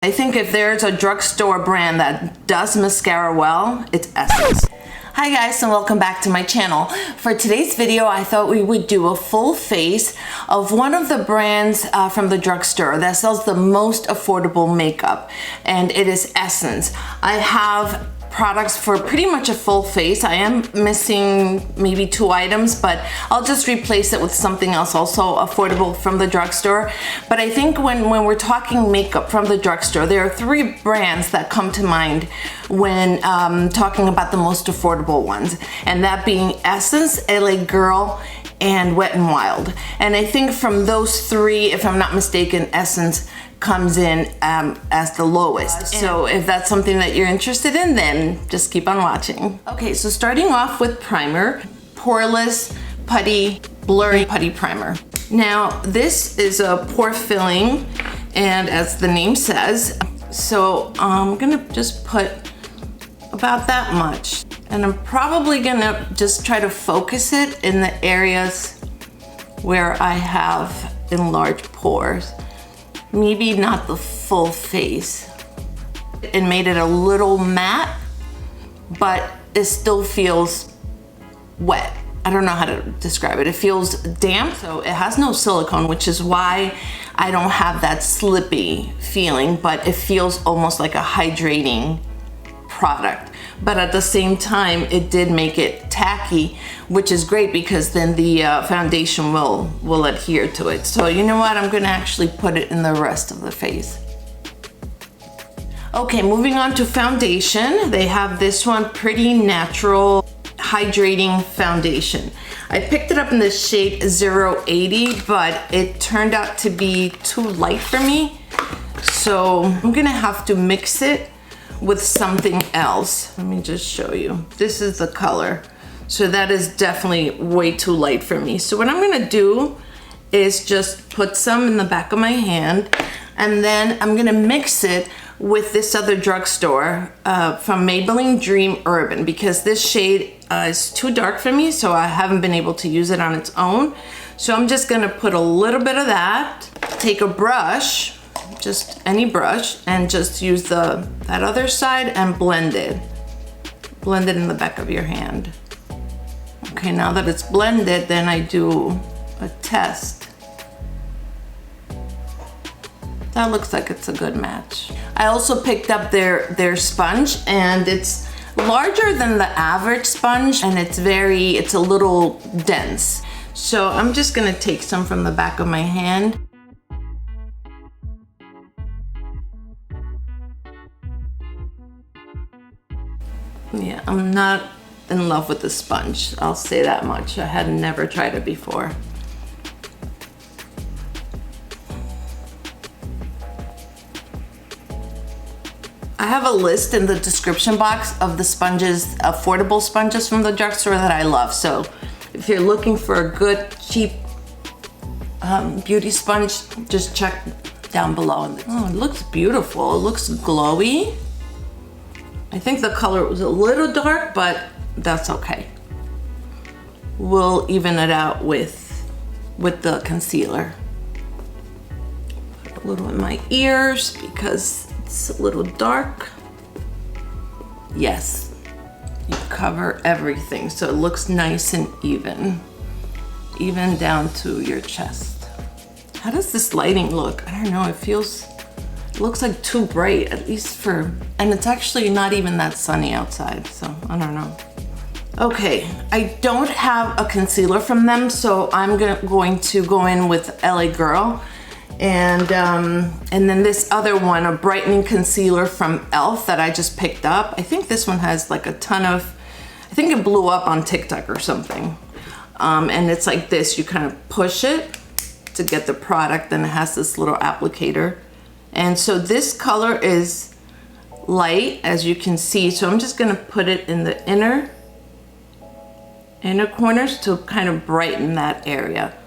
I think if there's a drugstore brand that does mascara well, it's Essence. Hi guys, and welcome back to my channel. For today's video, I thought we would do a full face of one of the brands from the drugstore that sells the most affordable makeup, and it is Essence. I have products for pretty much a full face. I am missing maybe 2 items, but I'll just replace it with something else also affordable from the drugstore. But I think when we're talking makeup from the drugstore, there are 3 brands that come to mind when talking about the most affordable ones, and that being Essence, LA Girl, and Wet n Wild. And I think from those 3, if I'm not mistaken, Essence comes in as the lowest. So if that's something that you're interested in, then just keep on watching. Okay, so starting off with primer, Poreless Putty Blurry Putty Primer. Now this is a pore filling, and as the name says, so I'm gonna just put about that much, and I'm probably gonna just try to focus it in the areas where I have enlarged pores. Maybe not the full face. It made it a little matte, but it still feels wet. I don't know how to describe it. It feels damp, so it has no silicone, which is why I don't have that slippy feeling, but it feels almost like a hydrating product. But at the same time, it did make it tacky, which is great because then the foundation will adhere to it. So you know what? I'm gonna actually put it in the rest of the face. Okay, moving on to foundation. They have this one, Pretty Natural Hydrating Foundation. I picked it up in the shade 080, but it turned out to be too light for me. So I'm gonna have to mix it with something else. Let me just show you. This is the color. So that is definitely way too light for me. So what I'm gonna do is just put some in the back of my hand, and then I'm gonna mix it with this other drugstore from Maybelline Dream Urban, because this shade is too dark for me, so I haven't been able to use it on its own. So I'm just gonna put a little bit of that, take a brush, just any brush, and just use that other side and blend it. Blend it in the back of your hand. Okay, now that it's blended, then I do a test. That looks like it's a good match. I also picked up their sponge, and it's larger than the average sponge, and it's a little dense. So I'm just gonna take some from the back of my hand. Yeah, I'm not in love with the sponge. I'll say that much. I had never tried it before. I have a list in the description box of the sponges, affordable sponges from the drugstore that I love. So if you're looking for a good, cheap beauty sponge, just check down below. Oh, it looks beautiful. It looks glowy. I think the color was a little dark, but that's okay. We'll even it out with the concealer. Put a little in my ears because it's a little dark. Yes, you cover everything so it looks nice and even down to your chest. How does this lighting look? I don't know, it looks like too bright, at least and it's actually not even that sunny outside, so I don't know. Okay, I don't have a concealer from them, so I'm going to go in with LA Girl, and then this other one, a brightening concealer from e.l.f. that I just picked up. I think this one has like a ton of, I think it blew up on TikTok or something. And it's like this, you kind of push it to get the product, and it has this little applicator. And so this color is light, as you can see. So I'm just gonna put it in the inner corners to kind of brighten that area.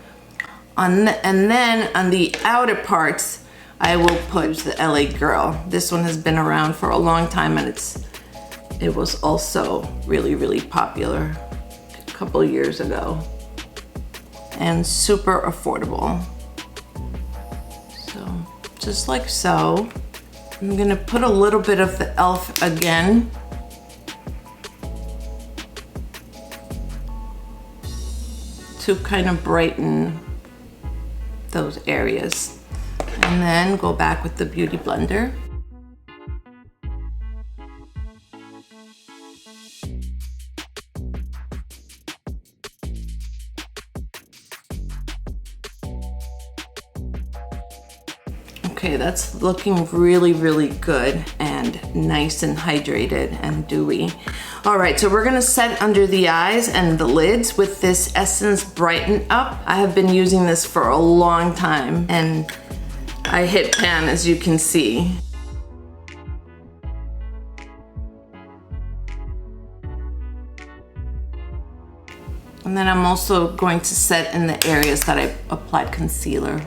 And then on the outer parts, I will put the LA Girl. This one has been around for a long time, and it was also really, really popular a couple years ago, and super affordable. So just like so. I'm gonna put a little bit of the e.l.f. again. To kind of brighten those areas. And then go back with the Beauty Blender. Okay, that's looking really, really good and nice and hydrated and dewy. All right, so we're gonna set under the eyes and the lids with this Essence Brighten Up. I have been using this for a long time and I hit pan, as you can see. And then I'm also going to set in the areas that I applied concealer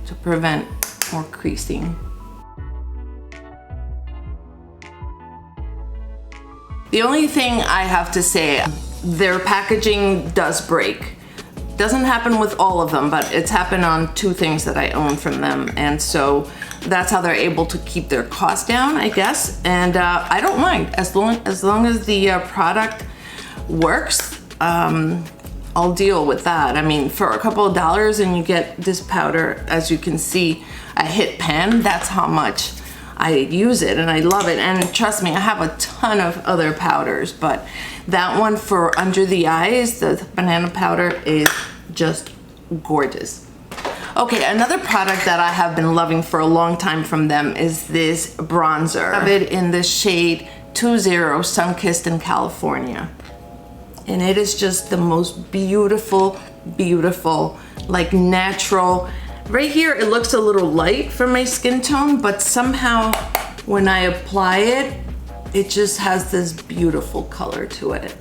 to prevent more creasing. The only thing I have to say, their packaging does break. Doesn't happen with all of them, but it's happened on 2 things that I own from them. And so that's how they're able to keep their cost down, I guess. And I don't mind, as long as the product works, I'll deal with that. I mean, for a couple of dollars and you get this powder, as you can see, I hit pan, that's how much I use it and I love it. And trust me, I have a ton of other powders, but that one for under the eyes, the banana powder, is just gorgeous. Okay, another product that I have been loving for a long time from them is this bronzer. I have it in the shade 20 Sunkissed in California. And it is just the most beautiful, beautiful, like natural. Right here, it looks a little light for my skin tone, but somehow when I apply it, it just has this beautiful color to it.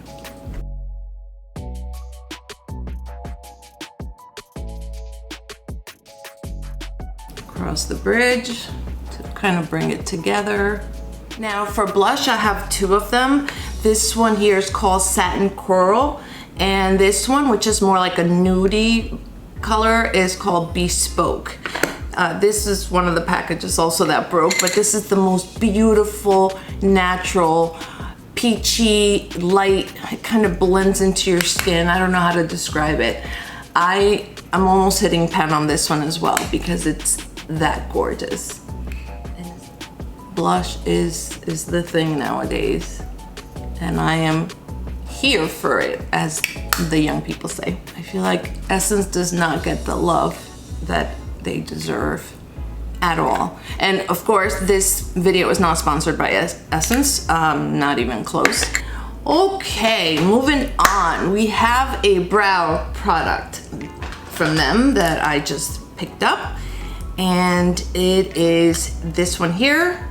Across the bridge to kind of bring it together. Now for blush, I have 2 of them. This one here is called Satin Coral, and this one, which is more like a nudie color, is called Bespoke. This is one of the packages also that broke, but this is the most beautiful, natural, peachy, light. It kind of blends into your skin. I don't know how to describe it. I'm almost hitting pan on this one as well because it's that gorgeous. Blush is the thing nowadays, and I am here for it, as the young people say. I feel like Essence does not get the love that they deserve at all. And of course, this video is not sponsored by Essence, not even close. Okay, moving on. We have a brow product from them that I just picked up, and it is this one here.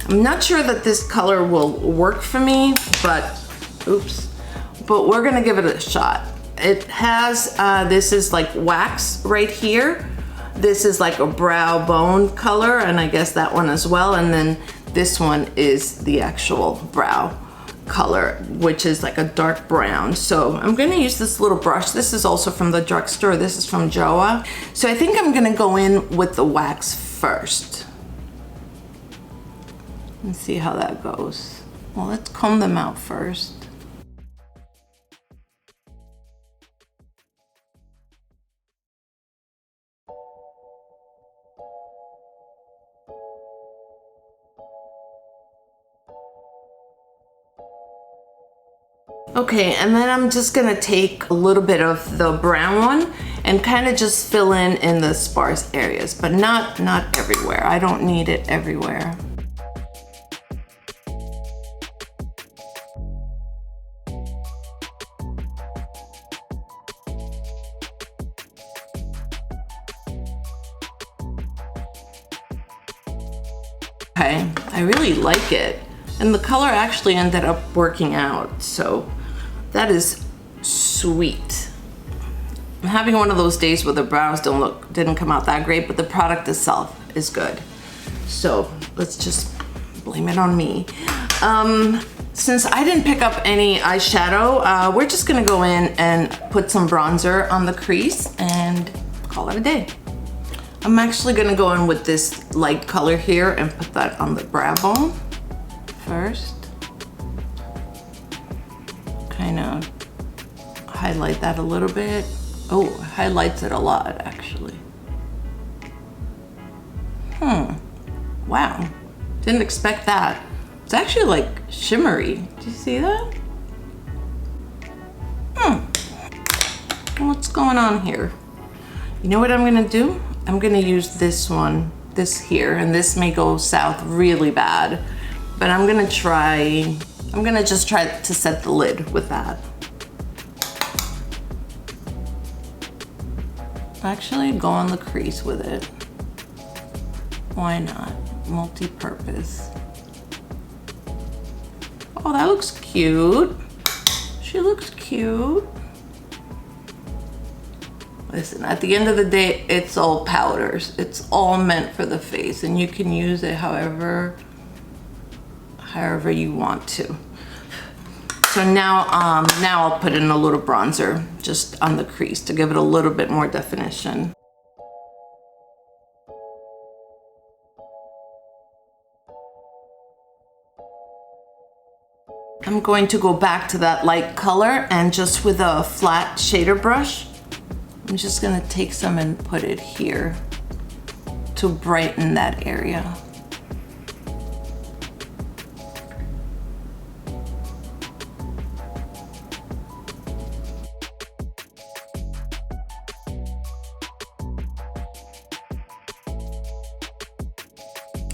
I'm not sure that this color will work for me, but oops, but we're gonna give it a shot. It has, this is like wax right here. This is like a brow bone color, and I guess that one as well. And then this one is the actual brow color, which is like a dark brown. So I'm gonna use this little brush. This is also from the drugstore. This is from Joa. So I think I'm gonna go in with the wax first and see how that goes. Well, let's comb them out first. Okay, and then I'm just gonna take a little bit of the brown one and kind of just fill in the sparse areas, but not everywhere. I don't need it everywhere. Okay, I really like it. And the color actually ended up working out, so that is sweet. I'm having one of those days where the brows didn't come out that great, but the product itself is good. So let's just blame it on me. Since I didn't pick up any eyeshadow, we're just gonna go in and put some bronzer on the crease and call it a day. I'm actually gonna go in with this light color here and put that on the brow bone first. Kind of highlight that a little bit. Oh, it highlights it a lot actually. Wow, didn't expect that. It's actually like shimmery. Do you see that? What's going on here? You know what I'm gonna do? I'm gonna use this one, this here, and this may go south really bad, but I'm gonna just try to set the lid with that. Actually, go on the crease with it. Why not? Multi-purpose. Oh, that looks cute. She looks cute. Listen, at the end of the day, it's all powders. It's all meant for the face, and you can use it however you want to. So now I'll put in a little bronzer just on the crease to give it a little bit more definition. I'm going to go back to that light color, and just with a flat shader brush, I'm just gonna take some and put it here to brighten that area.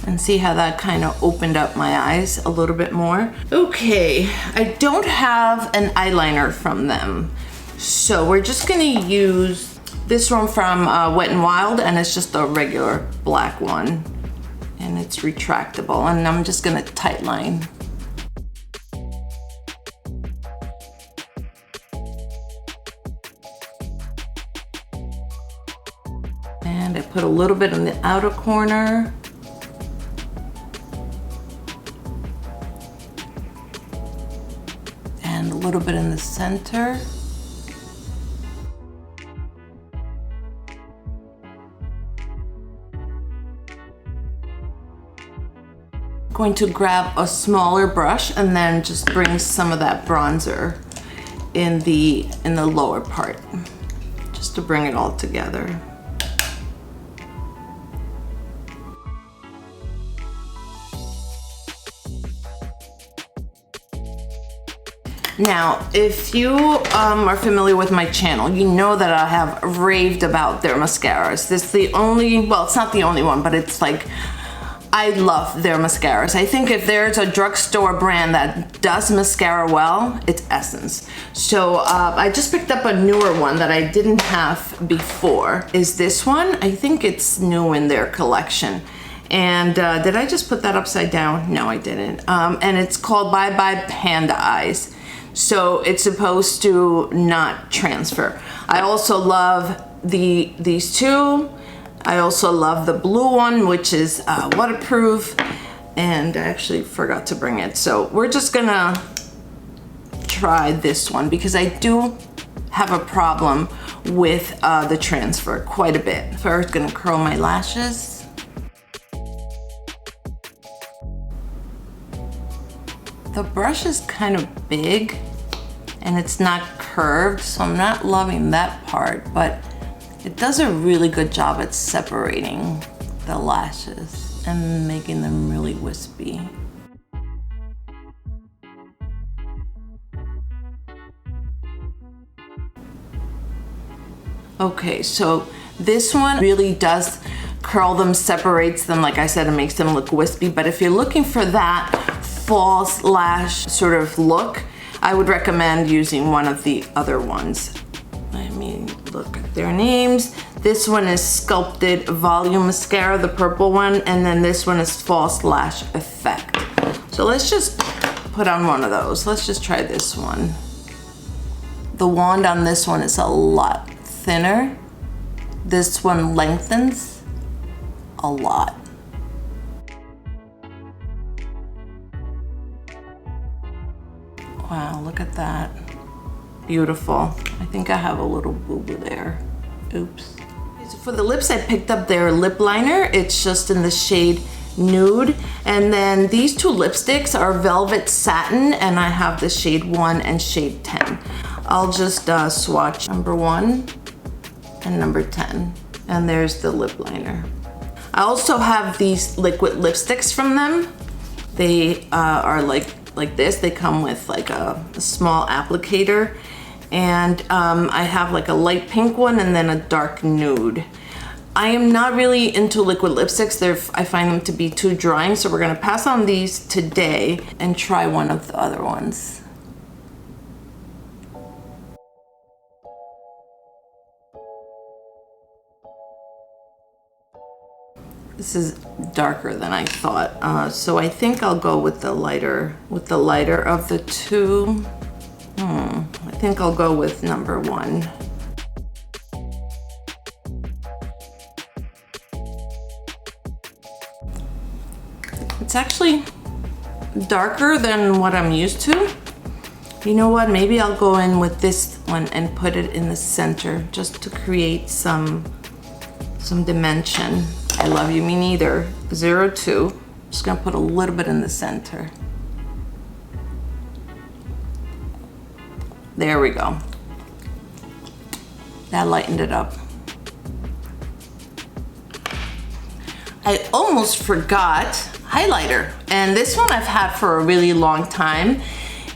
And see how that kind of opened up my eyes a little bit more. Okay, I don't have an eyeliner from them. So we're just gonna use this one from Wet n Wild, and it's just a regular black one. And it's retractable, and I'm just gonna tight line. And I put a little bit in the outer corner. And a little bit in the center. Going to grab a smaller brush and then just bring some of that bronzer in the lower part, just to bring it all together. Now, if you are familiar with my channel, you know that I have raved about their mascaras. This is the only, well, it's not the only one, but it's like, I love their mascaras. I think if there's a drugstore brand that does mascara well, it's Essence. So I just picked up a newer one that I didn't have before. Is this one? I think it's new in their collection. And did I just put that upside down? No, I didn't. And it's called Bye Bye Panda Eyes. So it's supposed to not transfer. I also love these two. I also love the blue one, which is waterproof, and I actually forgot to bring it. So we're just gonna try this one because I do have a problem with the transfer quite a bit. First, gonna curl my lashes. The brush is kind of big and it's not curved, so I'm not loving that part, but it does a really good job at separating the lashes and making them really wispy. Okay, so this one really does curl them, separates them. Like I said, it makes them look wispy, but if you're looking for that false lash sort of look, I would recommend using one of the other ones. Let me look at their names. This one is Sculpted Volume Mascara, the purple one, and then this one is False Lash Effect. So let's just put on one of those. Let's just try this one. The wand on this one is a lot thinner. This one lengthens a lot. Wow, look at that. Beautiful. I think I have a little boo-boo there. Oops. So for the lips, I picked up their lip liner. It's just in the shade Nude. And then these two lipsticks are Velvet Satin, and I have the shade 1 and shade 10. I'll just swatch number 1 and number 10. And there's the lip liner. I also have these liquid lipsticks from them. They are like this. They come with like a small applicator. And I have like a light pink one and then a dark nude. I am not really into liquid lipsticks. I find them to be too drying, so we're gonna pass on these today and try one of the other ones. This is darker than I thought, so I think I'll go with the lighter of the two. I think I'll go with number 1. It's actually darker than what I'm used to. You know what? Maybe I'll go in with this one and put it in the center just to create some dimension. I love you, me neither. 02. Just gonna put a little bit in the center. There we go. That lightened it up. I almost forgot highlighter, and this one I've had for a really long time.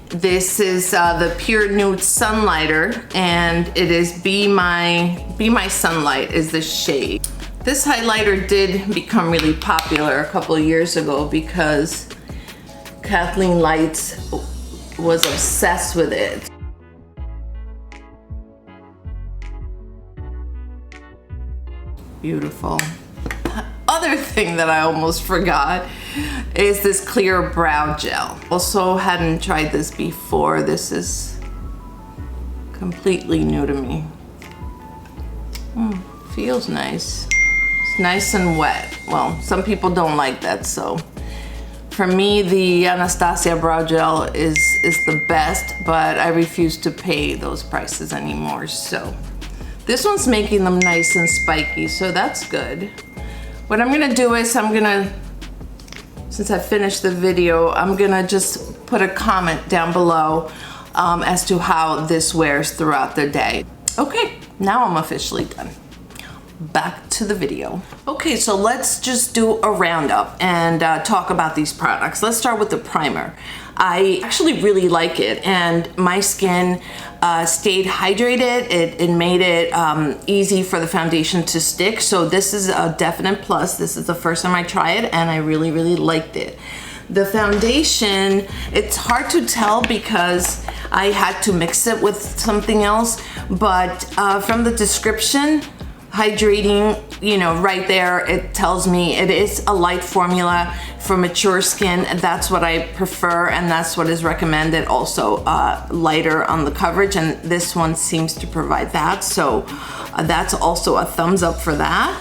This is the Pure Nude Sunlighter, and it is Be My Sunlight is the shade. This highlighter did become really popular a couple of years ago because Kathleen Lights was obsessed with it. Beautiful. Other thing that I almost forgot is this clear brow gel. Also hadn't tried this before. This is completely new to me. Feels nice. It's nice and wet. Well, some people don't like that, so for me the Anastasia brow gel is the best, but I refuse to pay those prices anymore. So this one's making them nice and spiky, so that's good. What I'm gonna do is since I finished the video, I'm gonna just put a comment down below as to how this wears throughout the day. Okay, now I'm officially done. Back to the video. Okay, so let's just do a roundup and talk about these products. Let's start with the primer. I actually really like it, and my skin stayed hydrated. It made it easy for the foundation to stick, so this is a definite plus. This is the first time I tried it, and I really, really liked it. The foundation, it's hard to tell because I had to mix it with something else, but from the description, hydrating, you know, right there, it tells me it is a light formula for mature skin. That's what I prefer, and that's what is recommended. Also lighter on the coverage, and this one seems to provide that, so that's also a thumbs up for that.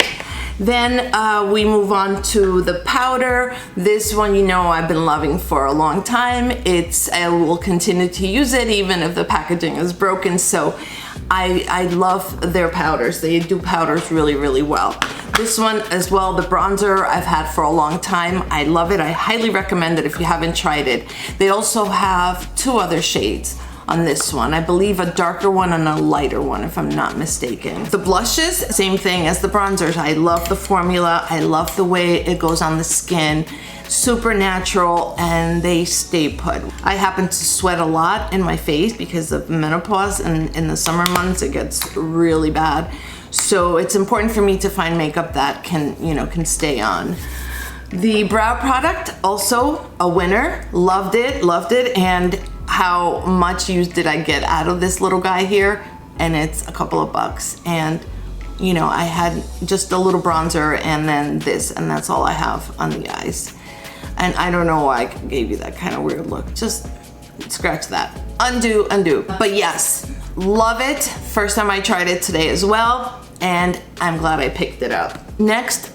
Then we move on to the powder. This one, you know, I've been loving for a long time. I will continue to use it even if the packaging is broken, so I love their powders. They do powders really, really well. This one as well, the bronzer, I've had for a long time. I love it. I highly recommend it if you haven't tried it. They also have 2 other shades on this one. I believe a darker one and a lighter one, if I'm not mistaken. The blushes, same thing as the bronzers. I love the formula. I love the way it goes on the skin. Super natural, and they stay put. I happen to sweat a lot in my face because of menopause, and in the summer months it gets really bad. So it's important for me to find makeup that can stay on. The brow product, also a winner. Loved it, and how much use did I get out of this little guy here? And it's a couple of bucks. And you know, I had just a little bronzer and then this, and that's all I have on the eyes. And I don't know why I gave you that kind of weird look. Just scratch that. Undo. But yes, love it. First time I tried it today as well, and I'm glad I picked it up. Next,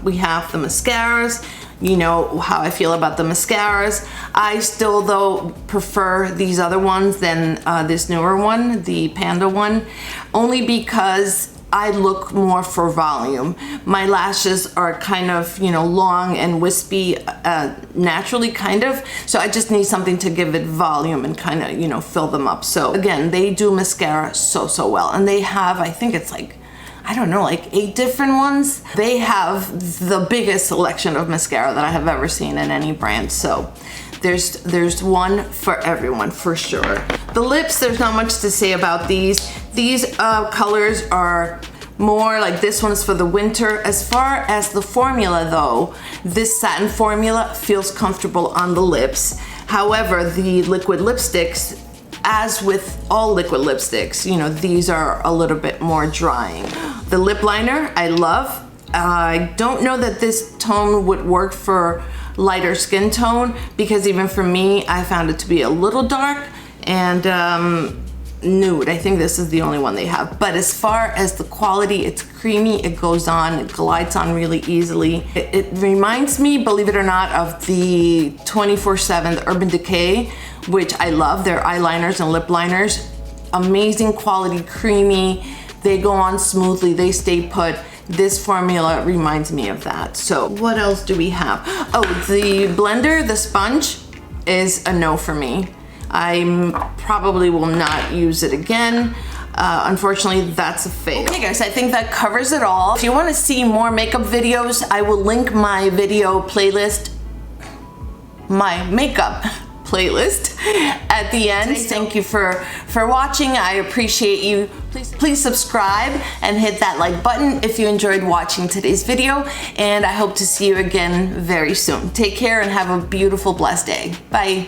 we have the mascaras. You know how I feel about the mascaras. I still, though, prefer these other ones than this newer one, the Panda one, only because I look more for volume. My lashes are kind of, you know, long and wispy naturally, kind of. So I just need something to give it volume and kind of, you know, fill them up. So again, they do mascara so well. And they have, I think it's like, I don't know, like 8 different ones. They have the biggest selection of mascara that I have ever seen in any brand. So there's one for everyone for sure. The lips, there's not much to say about these. These colors are more like, this one's for the winter. As far as the formula though, this satin formula feels comfortable on the lips. However, the liquid lipsticks, as with all liquid lipsticks, you know, these are a little bit more drying. The lip liner, I love. I don't know that this tone would work for lighter skin tone, because even for me, I found it to be a little dark and nude. I think this is the only one they have. But as far as the quality, it's creamy, it goes on, it glides on really easily. It reminds me, believe it or not, of the 24/7 Urban Decay, which I love. Their eyeliners and lip liners, amazing quality, creamy. They go on smoothly, they stay put. This formula reminds me of that. So what else do we have? Oh, the blender, the sponge, is a no for me. I probably will not use it again. Unfortunately, that's a fail. Okay guys, I think that covers it all. If you want to see more makeup videos, I will link my video playlist, my makeup playlist at the end. Thank you for watching. I appreciate you. Please subscribe and hit that like button if you enjoyed watching today's video, and I hope to see you again very soon. Take care and have a beautiful, blessed day. Bye.